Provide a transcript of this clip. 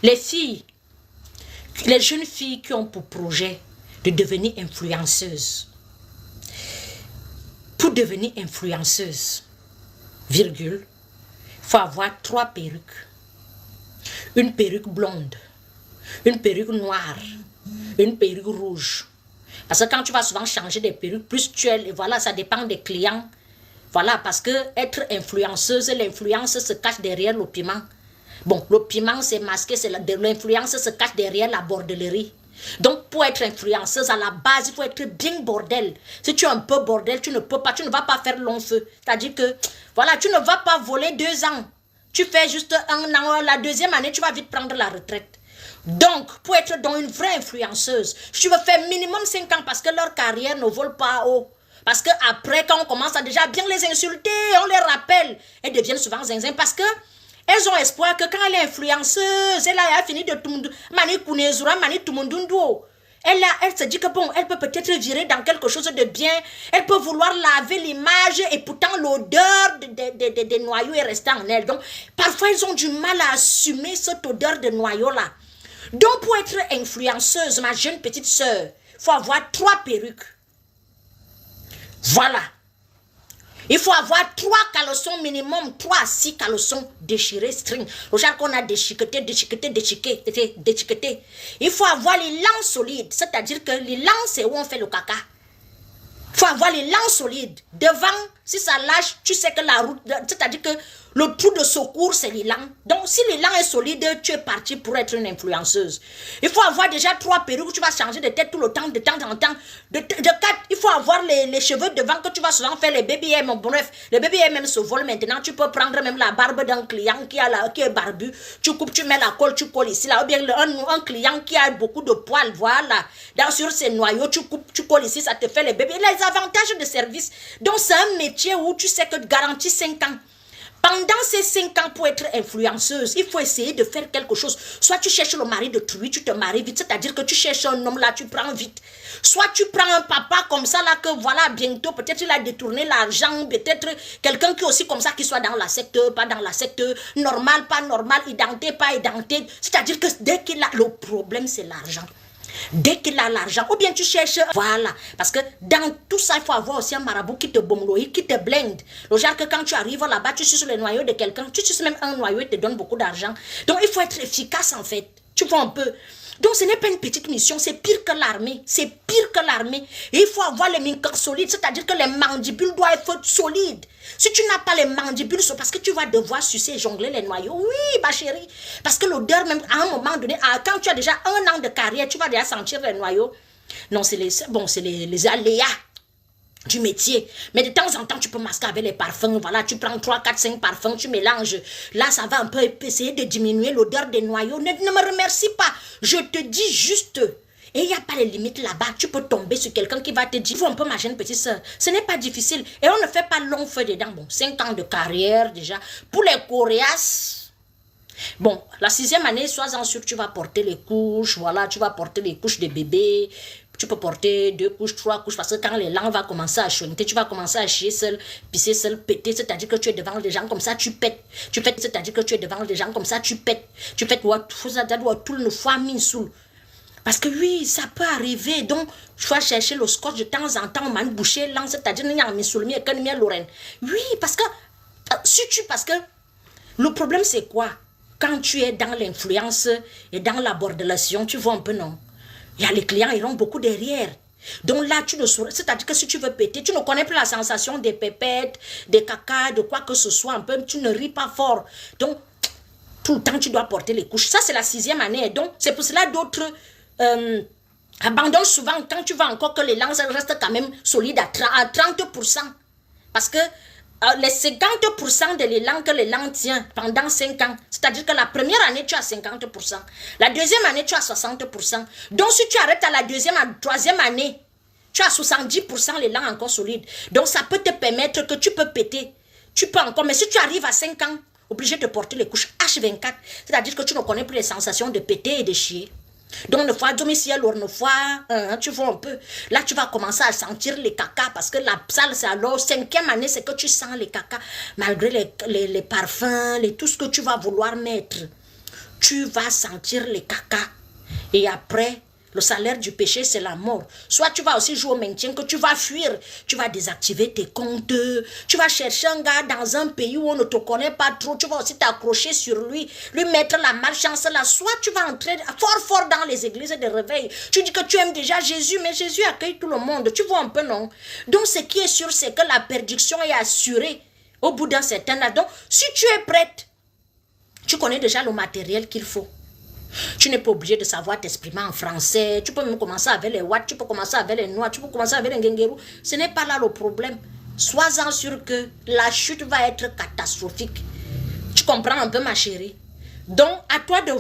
Les filles, les jeunes filles qui ont pour projet de devenir influenceuses. Pour devenir influenceuse, virgule, il faut avoir 3 perruques. Une perruque blonde, une perruque noire, une perruque rouge. Parce que quand tu vas souvent changer des perruques, plus tu es, voilà, ça dépend des clients. Voilà, parce que être influenceuse, l'influence se cache derrière le piment. Bon, le piment c'est masqué, l'influence se cache derrière la bordellerie. Donc, pour être influenceuse, à la base, il faut être bien bordel. Si tu es un peu bordel, tu ne vas pas faire long feu. C'est-à-dire que, voilà, tu ne vas pas voler 2 ans. Tu fais juste 1 an, la 2e année, tu vas vite prendre la retraite. Donc, pour être dans une vraie influenceuse, tu veux faire minimum 5 ans parce que leur carrière ne vole pas haut. Parce qu'après, quand on commence à déjà bien les insulter, on les rappelle, elles deviennent souvent zinzin parce que elles ont espoir que quand elle est influenceuse, elle a fini de tout le monde. Elle se dit que bon, elle peut peut-être virer dans quelque chose de bien. Elle peut vouloir laver l'image et pourtant l'odeur des noyaux est restée en elle. Donc, parfois, elles ont du mal à assumer cette odeur de noyau-là. Donc, pour être influenceuse, ma jeune petite sœur, il faut avoir 3 perruques. Voilà. Il faut avoir 3 caleçons minimum, 3 à 6 caleçons déchirés, string. Au genre qu'on a déchiqueté. Il faut avoir les langues solides, c'est-à-dire que les langues, c'est où on fait le caca. Il faut avoir les langues solides. Devant, si ça lâche, tu sais que la route, c'est-à-dire que le trou de secours, c'est les langues. Donc, si les langues est solide, tu es parti pour être une influenceuse. Il faut avoir déjà 3 perruques, tu vas changer de tête tout le temps, de temps en temps. De 4, il faut avoir les cheveux devant que tu vas souvent faire les baby M. Bref, les baby M se volent maintenant. Tu peux prendre même la barbe d'un client qui est barbu. Tu coupes, tu mets la colle, tu colles ici. Là, ou bien un client qui a beaucoup de poils, voilà. Sur ces noyaux, tu coupes, tu colles ici, ça te fait les bébés. Les avantages de service. Donc, c'est un métier où tu sais que tu garantis 5 ans. Pendant ces 5 ans, pour être influenceuse, il faut essayer de faire quelque chose. Soit tu cherches le mari de truie, tu te maries vite, c'est-à-dire que tu cherches un homme là, tu prends vite. Soit tu prends un papa comme ça là, que voilà, bientôt, peut-être il a détourné l'argent, peut-être quelqu'un qui est aussi comme ça, qui soit dans la secte, pas dans la secte, normal, pas normal, identité, pas identité. C'est-à-dire que dès qu'il a, le problème, c'est l'argent. Dès qu'il a l'argent, ou bien tu cherches, voilà, parce que dans tout ça, il faut avoir aussi un marabout qui te bomloïe, qui te blinde. Le genre que quand tu arrives là-bas, tu suces le noyau de quelqu'un, tu suces même un noyau et te donne beaucoup d'argent. Donc il faut être efficace en fait, tu vois un peu. Donc ce n'est pas une petite mission, c'est pire que l'armée, c'est pire que l'armée. Et il faut avoir les mains solides, c'est-à-dire que les mandibules doivent être solides. Si tu n'as pas les mandibules, c'est parce que tu vas devoir sucer et jongler les noyaux. Oui, ma chérie, parce que l'odeur même, à un moment donné, quand tu as déjà 1 an de carrière, tu vas déjà sentir les noyaux. Non, c'est les aléas du métier. Mais de temps en temps, tu peux masquer avec les parfums. Voilà, tu prends 3, 4, 5 parfums, tu mélanges. Là, ça va un peu essayer de diminuer l'odeur des noyaux. Ne me remercie pas. Je te dis juste. Et il n'y a pas les limites là-bas. Tu peux tomber sur quelqu'un qui va te dire, il faut un peu ma jeune petite soeur. Ce n'est pas difficile. Et on ne fait pas long feu dedans. Bon, 5 ans de carrière déjà. Pour les coréas, bon, la 6e année, sois-en sûr que tu vas porter les couches. Voilà, tu vas porter les couches des bébés. Tu peux porter 2 couches, 3 couches, parce que quand les langues vont commencer à chanter, tu vas commencer à chier seul, pisser seul, péter, c'est-à-dire que tu es devant des gens comme ça, tu pètes. Tu pètes, c'est-à-dire que tu es devant des gens comme ça, tu pètes. Tu pètes, tout le fois mis sous. Parce que oui, ça peut arriver. Donc, tu vas chercher le scotch de temps en temps, man boucher, langue, c'est-à-dire qu'il y a un misoulmi et qu'il y a Lorraine. Oui, parce que, parce que, le problème c'est quoi? Quand tu es dans l'influence et dans la bordelation, tu vois un peu, non? Il y a les clients, ils ont beaucoup derrière. Donc là, tu ne saurais, c'est-à-dire que si tu veux péter, tu ne connais plus la sensation des pépettes, des caca, de quoi que ce soit, un peu, tu ne ris pas fort. Donc, tout le temps, tu dois porter les couches. Ça, c'est la 6e année. Donc, c'est pour cela d'autres abandonnent souvent quand tu vois encore que les langues restent quand même solides à 30%. Parce que les 50% de l'élan que l'élan tient pendant 5 ans, c'est-à-dire que la première année, tu as 50%. La 2e année, tu as 60%. Donc, si tu arrêtes à la 2e, à la 3e année, tu as 70% l'élan encore solide. Donc, ça peut te permettre que tu peux péter. Tu peux encore, mais si tu arrives à 5 ans, obligé de porter les couches H24, c'est-à-dire que tu ne connais plus les sensations de péter et de chier. Donc, une fois domicile, une fois, tu vois un peu. Là, tu vas commencer à sentir les caca parce que la salle, c'est alors 5e année, c'est que tu sens les caca. Malgré les parfums, tout ce que tu vas vouloir mettre. tu vas sentir les caca. Et après, le salaire du péché, c'est la mort. Soit tu vas aussi jouer au maintien, que tu vas fuir. Tu vas désactiver tes comptes. Tu vas chercher un gars dans un pays où on ne te connaît pas trop. Tu vas aussi t'accrocher sur lui. Lui mettre la malchance là. Soit tu vas entrer fort dans les églises de réveil. Tu dis que tu aimes déjà Jésus, mais Jésus accueille tout le monde. Tu vois un peu, non? Donc ce qui est sûr, c'est que la perdition est assurée au bout d'un certain temps. Donc si tu es prête, tu connais déjà le matériel qu'il faut. Tu n'es pas obligé de savoir t'exprimer en français. Tu peux même commencer avec les Wat, tu peux commencer avec les Noix, tu peux commencer avec les Ngengeru. Ce n'est pas là le problème. Sois-en sûr que la chute va être catastrophique. Tu comprends un peu, ma chérie? Donc, à toi de